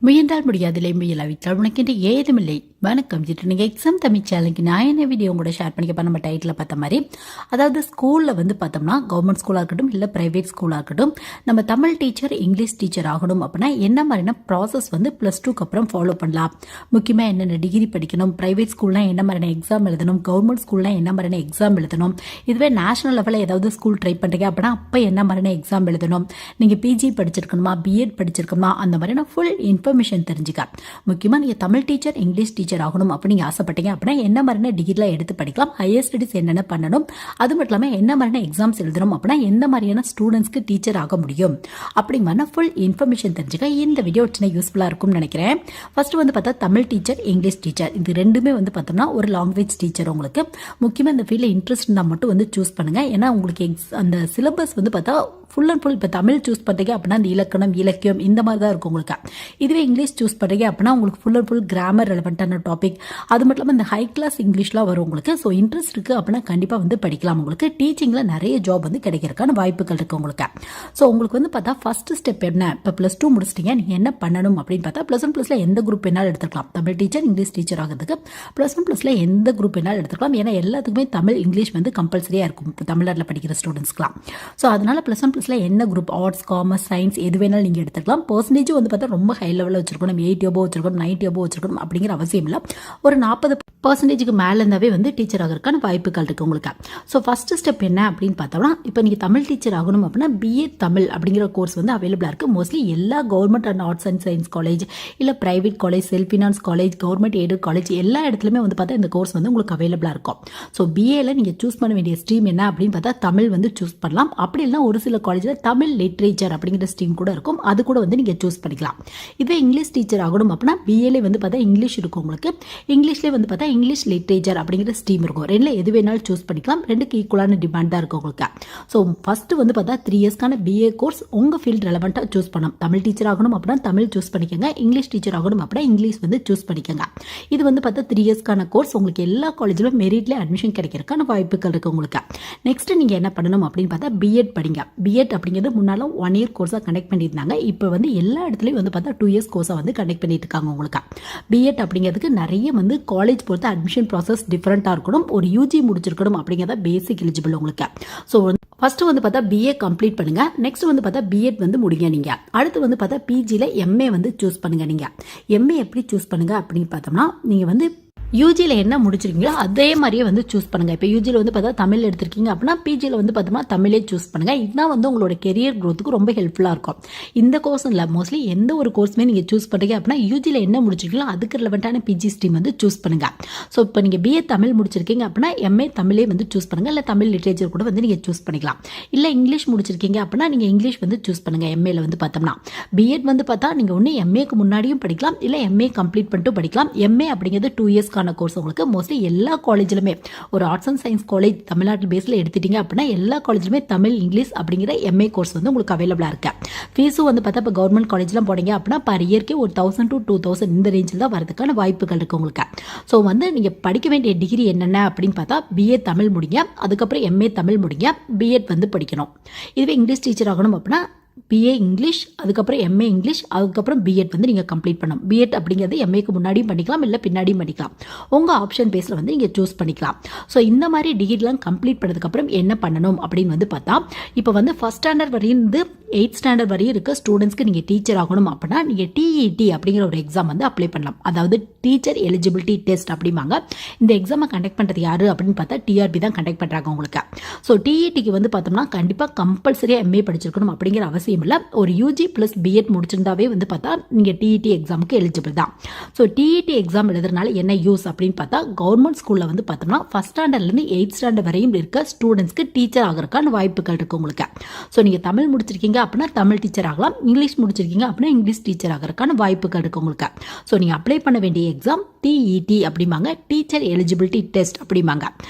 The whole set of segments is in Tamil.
முயன்றால் முடியாதில்லை முயலாவிட்டால் உனக்கு ஏதுமில்லை. வணக்கம் ஜிட்டு. நீங்கள் எக்ஸாம் தமிழ் சேனலுக்கு நான் என்ன வீடியோ கூட ஷேர் பண்ணிக்கப்போ நம்ம டைட்டில் பார்த்த மாதிரி, அதாவது ஸ்கூலில் வந்து பார்த்தோம்னா கவர்மெண்ட் ஸ்கூலாக இருக்கட்டும் இல்லை ப்ரைவேட் ஸ்கூலாக இருக்கட்டும், நம்ம தமிழ் டீச்சர் இங்கிலீஷ் டீச்சர் ஆகணும் அப்படின்னா என்ன மாதிரியான ப்ராசஸ் வந்து +2க்கு அப்புறம் ஃபாலோ பண்ணலாம். முக்கியமாக என்னென்ன டிகிரி படிக்கணும், ப்ரைவேட் ஸ்கூல்னால் என்ன மாதிரியான எக்ஸாம் எழுதணும், கவர்மெண்ட் ஸ்கூல்னால் என்ன மாதிரியான எக்ஸாம் எழுதணும், இதுவே நேஷனல் லெவலில் ஏதாவது ஸ்கூல் ட்ரை பண்ணுறீங்க அப்படின்னா அப்போ என்ன மாதிரியான எக்ஸாம் எழுதணும், நீங்கள் பிஜி படிச்சிருக்கணுமா பிஎட் படிச்சிருக்கணுமா, அந்த மாதிரியான ஃபுல் இன்ஃபர்மேஷன் தெரிஞ்சுக்க. முக்கியமாக நீங்கள் தமிழ் டீச்சர் இங்கிலீஷ் டீச்சர் ஆகணும் அப்படின்னு ஆசைப்பட்டீங்க அப்படின்னா என்ன மாதிரியான டிகிரிலாம் எடுத்து படிக்கலாம், ஹையர் ஸ்டடிஸ் என்னென்ன பண்ணணும், அது மட்டும் இல்லாமல் என்ன மாதிரியான எக்ஸாம்ஸ் எழுதணும் அப்படின்னா எந்த மாதிரியான ஸ்டூடெண்ட்ஸ்க்கு டீச்சர் ஆக முடியும் அப்படிங்கிற ஃபுல் இன்ஃபர்மேஷன் தெரிஞ்சுக்க இந்த வீடியோ சின்ன யூஸ்ஃபுல்லாக இருக்கும்னு நினைக்கிறேன். ஃபர்ஸ்ட் வந்து பார்த்தா தமிழ் டீச்சர் இங்கிலீஷ் டீச்சர் இது ரெண்டுமே வந்து பார்த்தோம்னா ஒரு லாங்குவேஜ் டீச்சர். உங்களுக்கு முக்கியமாக இந்த ஃபீல்டில் இன்ட்ரெஸ்ட் இருந்தால் மட்டும் வந்து சூஸ் பண்ணுங்க. ஏன்னா உங்களுக்கு அந்த சிலபஸ் வந்து பார்த்தா ஃபுல் அண்ட் ஃபுல் இப்போ தமிழ் சூஸ் பண்ணுறீங்க அப்படின்னா அந்த இலக்கணம் இலக்கியம் இந்த மாதிரி தான் இருக்கும் உங்களுக்கு. இதுவே இங்கிலீஷ் சூஸ் பண்ணுறீங்க அப்படின்னா உங்களுக்கு ஃபுல் அண்ட் ஃபுல் கிராமர் ரெலவெண்ட்டான டாபிக், அது மட்டும் இல்லாமல் இந்த ஹை கிளாஸ் இங்கிலீஷ்லாம் வரும் உங்களுக்கு. ஸோ இன்ட்ரெஸ்ட் இருக்குது அப்படின்னா கண்டிப்பாக வந்து படிக்கலாம். உங்களுக்கு டீச்சிங்கில் நிறைய ஜாப் வந்து கிடைக்கிறதுக்கான வாய்ப்புகள் இருக்குது உங்களுக்கு. ஸோ உங்களுக்கு வந்து பார்த்தா ஃபர்ஸ்ட் ஸ்டெப் என்ன, இப்போ +2 முடிச்சிட்டிங்க, நீங்கள் என்ன பண்ணணும் அப்படின்னு பார்த்தா +1+ல எந்த குரூப் வேணாலும் எடுத்துக்கலாம். தமிழ் டீச்சர் இங்கிலீஷ் டீச்சர் ஆகிறதுக்கு +1+ல எந்த குரூப் வேணாலும் எடுத்துக்கலாம். ஏன்னா எல்லாத்துக்குமே தமிழ் இங்கிலீஷ் வந்து கம்பல்சரியாக இருக்கும் இப்போ தமிழ்நாட்டில் படிக்கிற ஸ்டூடெண்ட்ஸ்க்குலாம். ஸோ அதனால +1+ல என்ன குரூப், ஆர்ட்ஸ் காமர்ஸ் சயின்ஸ் எது வேணாலும் நீங்கள் எடுத்துக்கலாம். பர்சன்டேஜ் வந்து பார்த்தா ரொம்ப ஹை லெவலில் வச்சிருக்கணும், 80 above வச்சிருக்கணும், 90 above வச்சிருக்கணும் அப்படிங்கிற அவசியம் இல்லை. ஒரு 40% மேலே இருந்தாவே வந்து டீச்சர் ஆகிறதுக்கான வாய்ப்புகள் இருக்குது உங்களுக்கு. ஸோ ஃபர்ஸ்ட் ஸ்டெப் என்ன அப்படின்னு பார்த்தோம்னா, இப்போ நீங்கள் தமிழ் டீச்சர் ஆகணும் அப்படின்னா பிஏ தமிழ் அப்படிங்கிற கோர்ஸ் வந்து அவைலபிளாக இருக்குது. மோஸ்ட்லி எல்லா government and arts and science college இல்லை private college, self finance college, government aided college எல்லா இடத்துலையுமே வந்து பார்த்தா இந்த கோர்ஸ் வந்து உங்களுக்கு அவைலபிளாக இருக்கும். ஸோ பிஏல நீங்கள் சூஸ் பண்ண வேண்டிய ஸ்ட்ரீம் என்ன அப்படின்னு பார்த்தா தமிழ் வந்து சூஸ் பண்ணலாம். அப்படி இல்லைனா ஒரு சில காலேஜில் தமிழ் லிட்ரேச்சர் அப்படிங்கிற ஸ்ட்ரீம் கூட இருக்கும், அது கூட வந்து நீங்கள் சூஸ் பண்ணிக்கலாம். இதே இங்கிலீஷ் டீச்சர் ஆகணும் அப்படின்னா பிஏலே வந்து பார்த்தா இங்கிலீஷ் இருக்கும் உங்களுக்கு. இங்கிலீஷ்லேயே வந்து பார்த்தா இங்கிலீஷ் லிட்ரேச்சர் அப்படிங்கிற ஸ்ட்ரீம் இருக்கும். ரெண்டில் எது வேணாலும் சூஸ் பண்ணிக்கலாம். ரெண்டுக்கு ஈக்குவலான டிமாண்ட் தான் இருக்கும் உங்களுக்கு. ஸோ ஃபர்ஸ்ட் வந்து பார்த்தா 3 இயர்ஸ்க்கான பிஏ கோர்ஸ் உங்கள் ஃபீல்ட் ரெலவெண்ட்டாக சூஸ் பண்ணணும். தமிழ் டீச்சர் ஆகணும் அப்படின்னா தமிழ் சூஸ் பண்ணிக்கோங்க, இங்கிலீஷ் டீச்சர் ஆகணும் அப்படின்னா இங்கிலீஷ் வந்து சூஸ் பண்ணிக்கோங்க. இது வந்து பார்த்தா 3 இயர்ஸ்க்கான கோர்ஸ். உங்களுக்கு எல்லா காலேஜிலும் மெரிட்ல அட்மிஷன் கிடைக்கிறதுக்கான வாய்ப்புகள் இருக்குது உங்களுக்கு. நெக்ஸ்ட் நீங்கள் என்ன பண்ணணும் அப்படின்னு பார்த்தா பிஎட் படிங்க. பிஎட் அப்படிங்கிறது முன்னாலும் 1 இயர் கோர்ஸாக கண்டக்ட் பண்ணியிருந்தாங்க. இப்போ வந்து எல்லா இடத்துலையும் வந்து பார்த்தா 2 இயர்ஸ் கோர்ஸாக வந்து கண்டக்ட் பண்ணிட்டு இருக்காங்க உங்களுக்கு. பிஎட் அப்படிங்கிறதுக்கு நிறைய வந்து காலேஜ் பொறுத்த அட்மிஷன் ப்ராசஸ் டிஃப்ரெண்ட்டாக இருக்கணும். ஒரு யூஜி முடிச்சிருக்கணும் அப்படிங்கிறத பேசிக் எலிஜிபிள் உங்களுக்கு. ஸோ ஃபர்ஸ்ட் வந்து பார்த்தா பிஏ கம்ப்ளீட் பண்ணுங்க. நெக்ஸ்ட் வந்து பார்த்தா பிஎட் வந்து முடிங்க நீங்க. அடுத்து வந்து பார்த்தா பிஜியில் எம்ஏ வந்து சூஸ் பண்ணுங்க நீங்க. எம்ஏ எப்படி சூஸ் பண்ணுங்க அப்படின்னு பார்த்தோம்னா, நீங்க வந்து யூஜியில் என்ன முடிச்சிருக்கீங்களோ அதே மாதிரியே வந்து சூஸ் பண்ணுங்கள். இப்போ யூஜியில் வந்து பார்த்தா தமிழ் எடுத்திருக்கீங்க அப்படின்னா பிஜியில் வந்து பார்த்தோம்னா தமிழே சூஸ் பண்ணுங்கள். இதுதான் வந்து உங்களோட கெரியர் க்ரோத்துக்கு ரொம்ப ஹெல்ப்ஃபுல்லாக இருக்கும். இந்த கோர்ஸ் இல்லை, மோஸ்ட்லி எந்த ஒரு கோர்ஸுமே நீங்கள் சூஸ் பண்ணுறீங்க அப்படின்னா யூஜியில் என்ன முடிச்சிருக்கீங்களோ அதுக்கு ரிலவெண்ட்டான பிஜி ஸ்ட்ரீம் வந்து சூஸ் பண்ணுங்கள். ஸோ இப்போ நீங்கள் பிஏ தமிழ் முடிச்சிருக்கீங்க அப்படின்னா எம்ஏ தமிழே வந்து சூஸ் பண்ணுங்கள். இல்லை தமிழ் லிட்ரேச்சர் கூட வந்து நீங்கள் சூஸ் பண்ணிக்கலாம். இல்லை இங்கிலீஷ் முடிச்சிருக்கீங்க அப்படின்னா நீங்கள் இங்கிலீஷ் வந்து சூஸ் பண்ணுங்கள். எம்ஏல வந்து பார்த்தோம்னா பிஎட் வந்து பார்த்தா நீங்கள் ஒன்று எம்ஏக்கு முன்னாடியும் படிக்கலாம், இல்லை எம்ஏ கம்ப்ளீட் பண்ணிட்டு படிக்கலாம். எம்ஏ அப்படிங்கிறது 2 இயர்ஸ்க்கான கோர்ஸ் உங்களுக்கு. மோஸ்ட்லி எல்லா காலேஜிலுமே ஒரு ஆர்ட்ஸ் அண்ட் சயின்ஸ் காலேஜ் தமிழ்நாட்டு பேஸில் எடுத்துட்டீங்க அப்படின்னா எல்லா காலேஜிலுமே தமிழ் இங்கிலீஷ் அப்படிங்கிற எம்ஏ கோர்ஸ் வந்து உங்களுக்கு அவைலபிளாக இருக்கு. ஃபீஸும் வந்து பார்த்தா இப்போ கவர்மெண்ட் காலேஜ்லாம் போனீங்க அப்படின்னா பர் இயர்க்கே ஒரு 1000 to 2000 இந்த ரேஞ்சில் தான் வரதுக்கான வாய்ப்புகள் இருக்கு உங்களுக்கு. ஸோ வந்து நீங்கள் படிக்க வேண்டிய டிகிரி என்னென்ன அப்படின்னு பார்த்தா பிஏ தமிழ் முடிங்க, அதுக்கப்புறம் எம்ஏ தமிழ் முடிங்க, பிஎட் வந்து படிக்கணும். இதுவே இங்கிலீஷ் டீச்சர் ஆகணும் அப்படின்னா பிஏ இங்கிலீஷ், அதுக்கப்புறம் எம்ஏ இங்கிலீஷ், அதுக்கப்புறம் பிஎட் வந்து நீங்கள் கம்ப்ளீட் பண்ணணும். பிஎட் அப்படிங்கிறது எம்ஏக்கு முன்னாடியும் பண்ணிக்கலாம், இல்லை பின்னாடியும் பண்ணிக்கலாம். உங்கள் ஆப்ஷன் பேஸில் வந்து நீங்கள் சூஸ் பண்ணிக்கலாம். ஸோ இந்த மாதிரி டிகிரிலாம் கம்ப்ளீட் பண்ணதுக்கப்புறம் என்ன பண்ணணும் அப்படின்னு வந்து பார்த்தா, இப்போ வந்து ஃபர்ஸ்ட் ஸ்டாண்டர்ட் வரையும் இருந்து 8th ஸ்டாண்டர்ட் வரையும் இருக்க ஸ்டூடெண்ட்ஸ்க்கு நீங்கள் டீச்சர் ஆகணும் அப்படின்னா நீங்கள் டிஇடி அப்படிங்கிற ஒரு எக்ஸாம் வந்து அப்ளை பண்ணலாம். அதாவது டீச்சர் எலிஜிபிலிட்டி டெஸ்ட் அப்படிம்பாங்க. இந்த எக்ஸாமை கண்டக்ட் பண்ணுறது யாரு அப்படின்னு பார்த்தா டிஆர்பி தான் கண்டக்ட் பண்ணுறாங்க உங்களுக்கு. ஸோ டிஇடிக்கு வந்து பார்த்தோம்னா கண்டிப்பாக கம்பல்சரியாக எம்ஏ படிச்சிருக்கணும் அப்படிங்கிற அவசியம் இல்லை. ஒரு யூஜி ப்ளஸ் பிஎட் முடிச்சிருந்தாவே வந்து பார்த்தா நீங்கள் டிஇடி எக்ஸாமுக்கு எலிஜிபிள் தான். ஸோ டிஇடி எக்ஸாம் எழுதுறதுனால என்ன யூஸ் அப்படின்னு பார்த்தா, கவர்மெண்ட் ஸ்கூலில் வந்து பார்த்தோம்னா ஃபர்ஸ்ட் ஸ்டாண்டர்ட்லேருந்து 8th ஸ்டாண்டர்ட் வரையும் இருக்க ஸ்டூடெண்ட்ஸ்க்கு டீச்சர் ஆகிறதுக்கான வாய்ப்புகள் இருக்குது உங்களுக்கு. ஸோ நீங்கள் தமிழ் முடிச்சிருக்கீங்க அப்படின்னா தமிழ் டீச்சர் ஆகலாம், இங்கிலீஷ் முடிச்சிருக்கீங்க அப்படின்னா இங்கிலீஷ் டீச்சர் ஆகிறதுக்கான வாய்ப்புகள் இருக்குது உங்களுக்கு. ஸோ நீங்கள் அப்ளை பண்ண வேண்டிய எக்ஸாம் டிஇடி அப்படிம்பாங்க, டீச்சர் எலிஜிபிலிட்டி டெஸ்ட் அப்படிம்பாங்க.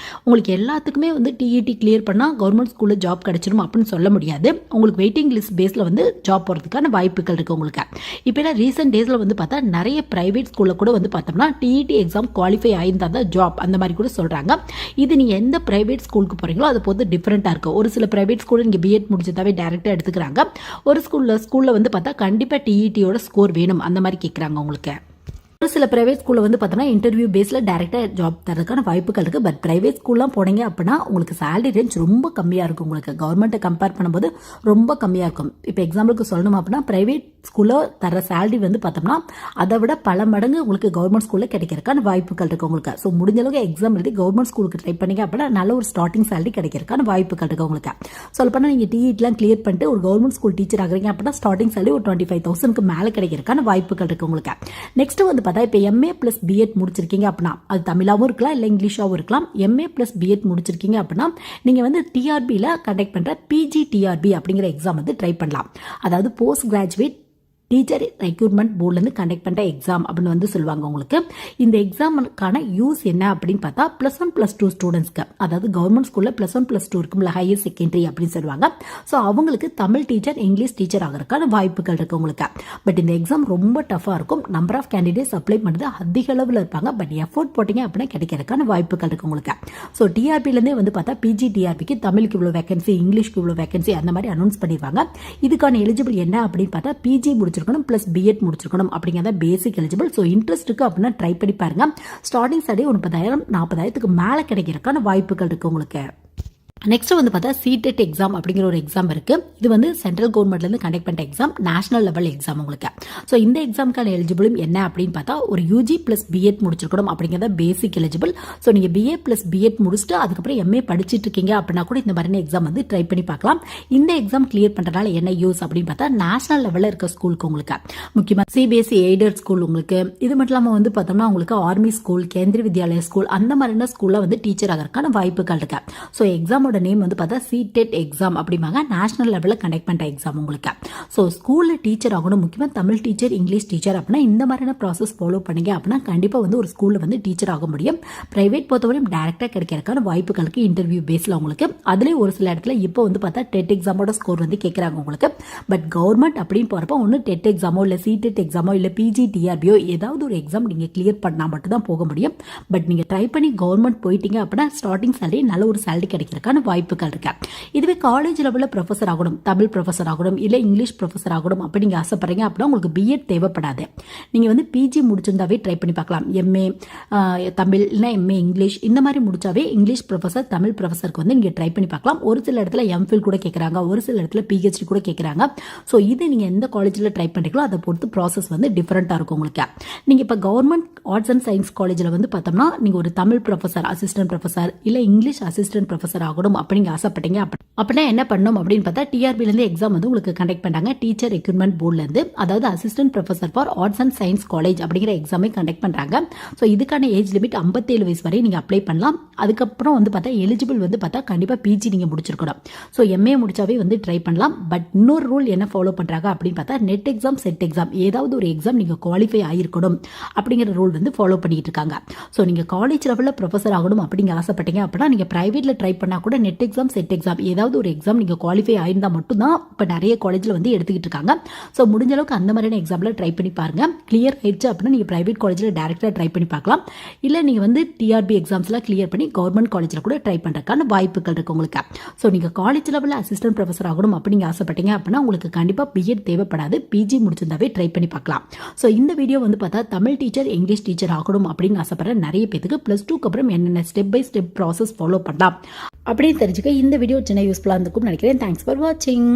உங்களுக்கு எல்லாத்துக்குமே வந்து டிஇடி கிளியர் பண்ணால் கவர்மெண்ட் ஸ்கூலில் ஜாப் கிடைச்சிடும் அப்படின்னு சொல்ல முடியாது. உங்களுக்கு வெயிட்டிங் லிஸ்ட் பேஸில் வந்து ஜாப் போகிறதுக்கான வாய்ப்புகள் இருக்குது உங்களுக்கு. இப்போ ரீசெண்ட் டேஸில் வந்து பார்த்தா நிறைய பிரைவேட் ஸ்கூலில் கூட வந்து பார்த்தோம்னா டிஇடி எக்ஸாம் குவாலிஃபை ஆயிருந்தால் தான் ஜாப் அந்த மாதிரி கூட சொல்கிறாங்க. இது நீங்கள் எந்த பிரைவேட் ஸ்கூலுக்கு போகிறீங்களோ அதை பொறுத்து டிஃப்ரெண்ட்டாக இருக்குது. ஒரு சில பிரைவேட் ஸ்கூலில் நீங்கள் பிஎட் முடிச்சதாவே டேரெக்டாக எடுத்துக்கிறாங்க. ஒரு ஸ்கூலில் வந்து பார்த்தா கண்டிப்பாக டிஇடியோட ஸ்கோர் வேணும் அந்த மாதிரி கேட்குறாங்க உங்களுக்கு. ஒரு சில பிரைவேட் ஸ்கூலில் வந்து பார்த்தோன்னா இன்டர்வியூ பேஸில் டேரெக்டாக ஜாப் தரதுக்கான வாய்ப்புகள் இருக்குது. பட் பிரைவேட் ஸ்கூல்லாம் போனீங்க அப்படின்னா உங்களுக்கு சேலரி ரேஞ்ச் ரொம்ப கம்மியாக இருக்கும். உங்களுக்கு கவர்மெண்ட்டை கம்பேர் பண்ணும்போது ரொம்ப கம்மியாக இருக்கும். இப்போ எக்ஸாம்பிளுக்கு சொல்லணும் அப்படின்னா பிரைவேட் ஸ்கூலில் தர சேலரி வந்து பார்த்தோம்னா அதை விட பல மடங்கு உங்களுக்கு கவர்மெண்ட் ஸ்கூலில் கிடைக்கிறதுக்கான வாய்ப்புகள் இருக்குது உங்களுக்கு. ஸோ முடிஞ்ச அளவுக்கு எக்ஸாம் எழுதி கவர்மெண்ட் ஸ்கூலுக்கு ட்ரை பண்ணிங்க அப்படின்னா நல்ல ஒரு ஸ்டார்டிங் சேலரி கிடைக்கிறதுக்கான வாய்ப்புகள் இருக்குது உங்களுக்கு. சொல்லப்போனால் நீங்கள் டிஇட்லாம் கிளியர் பண்ணிட்டு ஒரு கவர்மெண்ட் ஸ்கூல் டீச்சர் ஆகுறீங்க அப்படின்னா ஸ்டார்டிங் சேலரி ஒரு 25,000 மேலே கிடைக்கிறதுக்கான வாய்ப்புகள் இருக்குது உங்களுக்கு. நெக்ஸ்ட் வந்து பார்த்தா இப்போ எம்ஏ பிளஸ் பிஎட் முடிச்சிருக்கீங்க அப்படின்னா அது தமிழாவும் இருக்கலாம் இல்லை இங்கிலீஷாகவும் இருக்கலாம். எம்ஏ பிளஸ் பிஎட் முடிச்சிருக்கீங்க அப்படின்னா நீங்கள் வந்து டிஆர்பியில் கண்டக்ட் பண்ணுற பிஜிடிஆர்பி அப்படிங்கிற எக்ஸாம் வந்து ட்ரை பண்ணலாம். அதாவது போஸ்ட் கிராஜுவேட் டீச்சர் ரெக்ரூட்மெண்ட் போர்ட்லேருந்து கண்டக்ட் பண்ணுற எக்ஸாம் அப்படின்னு வந்து சொல்லுவாங்க உங்களுக்கு. இந்த எக்ஸாமுக்கான யூஸ் என்ன அப்படின்னு பார்த்தா +1 +2 ஸ்டூடெண்ட்ஸ்க்கு, அதாவது கவர்மெண்ட் ஸ்கூலில் +1 +2 இருக்கும்ல ஹையர் செகண்டரி அப்படின்னு சொல்லுவாங்க. ஸோ அவங்களுக்கு தமிழ் டீச்சர் இங்கிலீஷ் டீச்சர் ஆகிறதுக்கான வாய்ப்புகள் இருக்குது உங்களுக்கு. பட் இந்த எக்ஸாம் ரொம்ப டஃபாக இருக்கும். நம்பர் ஆஃப் கேண்டிடேட்ஸ் அப்ளை பண்ணுறது அதிக அளவில் இருப்பாங்க. பட் எஃபோர்ட் போட்டிங்க அப்படின்னா கிடைக்கிறதுக்கான வாய்ப்புகள் இருக்குது உங்களுக்கு. ஸோ டிஆர்பிலேருந்தே வந்து பார்த்தா பிஜிடிஆர்பிக்கு தமிழுக்கு இவ்வளோ வேகன்சி, இங்கிலீஷ்க்கு இவ்வளோ வேகன்சி அந்த மாதிரி அனௌன்ஸ் பண்ணிடுவாங்க. இதுக்கான எலிஜிபிள் என்ன அப்படின்னு பார்த்தா பிஜி முடிச்சிருக்கணும் பிளஸ் பிஎட் முடிச்சிருக்கணும் அப்படிங்கிறத பேசிக் எலிஜிபிள். ஸோ இன்ட்ரெஸ்ட் இருக்கு அப்படின்னா ட்ரை பண்ணி பாருங்க. ஸ்டார்டிங் சேலரி 30,000 40,000 மேலே கிடைக்கிறதுக்கான வாய்ப்புகள் இருக்கு உங்களுக்கு. நெக்ஸ்ட் வந்து பார்த்தா சிடெட் எக்ஸாம் அப்படிங்கிற ஒரு எக்ஸாம் இருக்கு. இது வந்து சென்ட்ரல் கவர்மெண்ட்லேருந்து கண்டக்ட் பண்ணுற எக்ஸாம், நேஷனல் லெவல் எக்ஸாம் உங்களுக்கு. ஸோ இந்த எக்ஸாமுக்கான எலிஜிபிளும் என்ன அப்படின்னு பார்த்தா ஒரு யூஜி பிளஸ் பிஎட் முடிச்சிருக்கணும் அப்படிங்கிறத பேசிக் எலிஜிபிள். ஸோ நீங்கள் பிஏ பிளஸ் பிஎட் முடிச்சுட்டு அதுக்கப்புறம் எம்ஏ படிச்சுட்டு இருக்கீங்க அப்படின்னா கூட இந்த மாதிரியான எக்ஸாம் வந்து ட்ரை பண்ணி பார்க்கலாம். இந்த எக்ஸாம் கிளியர் பண்ணுறதுனால என்ன யூஸ் அப்படின்னு பார்த்தா நேஷனல் லெவலில் இருக்க ஸ்கூலுக்கு உங்களுக்கு, முக்கியமாக சிபிஎஸ்சி எய்டட் ஸ்கூல் உங்களுக்கு, இது மட்டும் இல்லாமல் வந்து பார்த்தோம்னா உங்களுக்கு army school, Kendriya Vidyalaya school அந்த மாதிரியான ஸ்கூலில் வந்து டீச்சர் ஆகிறதுக்கான வாய்ப்புகள் இருக்கு. ஸோ எக்ஸாமோட நேம் வந்து பார்த்தா சிடெட் எக்ஸாம் அப்படிம்பாங்க. நேஷனல் லெவலில் கண்டக்ட் பண்ணுற எக்ஸாம் உங்களுக்கு. ஸோ ஸ்கூலில் டீச்சர் ஆகணும், முக்கியமாக தமிழ் டீச்சர் இங்கிலீஷ் டீச்சர் அப்படின்னா இந்த மாதிரியான ப்ராசஸ் ஃபாலோ பண்ணிங்க அப்படின்னா கண்டிப்பாக வந்து ஒரு ஸ்கூலில் வந்து டீச்சர் ஆக முடியும். பிரைவேட் பொறுத்தவரையும் டேரெக்டாக கிடைக்கிறதுக்கான வாய்ப்புகளுக்கு இன்டர்வியூ பேஸில் உங்களுக்கு. அதுலேயே ஒரு சில இடத்துல இப்போ வந்து பார்த்தா டெட் எக்ஸாமோட ஸ்கோர் வந்து கேட்குறாங்க உங்களுக்கு. பட் கவர்மெண்ட் அப்படின்னு போகிறப்ப ஒன்று டெட் எக்ஸாமோ இல்லை சிடெட் எக்ஸாமோ இல்லை பிஜிடிஆர்பியோ ஏதாவது ஒரு எக்ஸாம் நீங்கள் கிளியர் பண்ணால் மட்டும்தான் போக முடியும். பட் நீங்கள் ட்ரை பண்ணி கவர்மெண்ட் போயிட்டீங்க அப்படின்னா ஸ்டார்டிங் சேலரி நல்ல ஒரு சேலரி கிடைக்கிறதுக்கான வாய்ப்புகள் இருக்கு. இதுவே காலேஜ் லெவலில் ப்ரொஃபஸர் ஆகணும், தமிழ் ப்ரொஃபஸர் ஆகணும் இல்லை இங்கிலீஷ் ப்ரொஃபஸர் ஆகணும் அப்படி நீங்கள் ஆசைப்படுறீங்க அப்படின்னா உங்களுக்கு பிஎட் தேவைப்படாது. நீங்கள் வந்து பிஜி முடிச்சிருந்தாவே ட்ரை பண்ணி பார்க்கலாம். எம்ஏ தமிழ் இல்லை எம்ஏ இங்கிலீஷ் இந்த மாதிரி முடிச்சாவே இங்கிலீஷ் ப்ரொஃபஸர் தமிழ் ப்ரொஃபஸருக்கு வந்து நீங்கள் ட்ரை பண்ணி பார்க்கலாம். ஒரு சில இடத்துல எம்ஃபில் கூட கேட்குறாங்க, ஒரு சில இடத்துல பிஹெச்டி கூட கேட்குறாங்க. ஸோ இது நீங்கள் எந்த காலேஜில் ட்ரை பண்ணுறீங்களோ அதை பொறுத்து ப்ராசஸ் வந்து டிஃப்ரெண்ட்டாக இருக்கும் உங்களுக்கு. நீங்கள் இப்போ கவர்மெண்ட் ஆர்ட்ஸ் அண்ட் சயின்ஸ் காலேஜில் வந்து பார்த்தோம்னா நீங்கள் ஒரு தமிழ் ப்ரொஃபஸர் அசிஸ்டன்ட் ப்ரொஃபஸர் இல்லை இங்கிலீஷ் அசிஸ்டன்ட் ப்ரொஃபஸர் ஆகணும் அப்படிங்க ஆசைப்பட்டீங்க அப்படின்னா என்ன பண்ணணும் அப்படின்னு பார்த்தா டிஆர்பிலேருந்து எக்ஸாம் வந்து உங்களுக்கு கண்டக்ட் பண்ணாங்க. டீச்சர் ரெக்ரூட்மெண்ட் போர்ட்லேருந்து, அதாவது assistant professor for arts and science college அப்படிங்கிற எக்ஸாமே கண்டக்ட் பண்ணுறாங்க. ஸோ இதுக்கான ஏஜ் லிமிட் 57 வயசு வரை நீங்கள் அப்ளை பண்ணலாம். அதுக்கப்புறம் வந்து பார்த்தா எலிஜிபிள் வந்து பார்த்தா கண்டிப்பாக பிஜி நீங்கள் முடிச்சிருக்கணும். ஸோ எம்ஏ முடிச்சாவே வந்து ட்ரை பண்ணலாம். பட் இன்னொரு ரூல் என்ன ஃபாலோ பண்ணுறாங்க அப்படின்னு பார்த்தா நெட் எக்ஸாம் செட் எக்ஸாம் ஏதாவது ஒரு எக்ஸாம் நீங்கள் குவாலிஃபை ஆகிருக்கணும் அப்படிங்கிற ரூல் வந்து ஃபாலோ பண்ணிட்டு இருக்காங்க. ஸோ நீங்கள் காலேஜ் லெவலில் ப்ரொஃபஸர் ஆகணும் அப்படிங்க ஆசைப்பட்டீங்க அப்படின்னா நீங்கள் பிரைவேட்டில் ட்ரை பண்ணால் கூட நெட் எக்ஸாம் செட் எக்ஸாம் ஏதாவது ஒரு எக்ஸாம் நீங்கள் குவாலிஃபை ஆயிருந்தால் மட்டும்தான் இப்போ நிறைய காலேஜில் வந்து எடுத்துக்கிட்டு இருக்காங்க. ஸோ முடிஞ்ச அளவுக்கு அந்த மாதிரியான எக்ஸாமில் ட்ரை பண்ணி பாருங்க. கிளியர் ஆயிடுச்சு அப்படின்னா நீங்கள் பிரைவேட் காலேஜில் டேரெக்டாக ட்ரை பண்ணி பார்க்கலாம். இல்லை நீங்கள் வந்து டிஆர்பி எக்ஸாம்ஸ்லாம் கிளியர் பண்ணி கவர்மெண்ட் காலேஜில் கூட ட்ரை பண்ணுறதுக்கான வாய்ப்புகள் இருக்குது உங்களுக்கு. ஸோ நீங்கள் காலேஜ் லெவலில் அசிஸ்டன்ட் ப்ரொஃபஸர் ஆகணும் அப்படிங்க ஆசைப்பட்டீங்க அப்படின்னா உங்களுக்கு கண்டிப்பாக பிஎட் தேவைப்படாது. பிஜி முடிச்சிருந்தாவே ட்ரை பண்ணி பார்க்கலாம். ஸோ இந்த வீடியோ வந்து பார்த்தா தமிழ் டீச்சர் இங்கிலீஷ் டீச்சர் ஆகணும் அப்படின்னு ஆசைப்படுற நிறைய பேருக்கு +2க்கு அப்புறம் என்னென்ன step by step process follow பண்ணலாம் அப்படின்னு தெரிஞ்சுக்க இந்த வீடியோ சின்ன யூஸ்ஃபுல்லாக இருந்துக்கும் நினைக்கிறேன். தேங்க்ஸ் ஃபார் வாட்சிங்.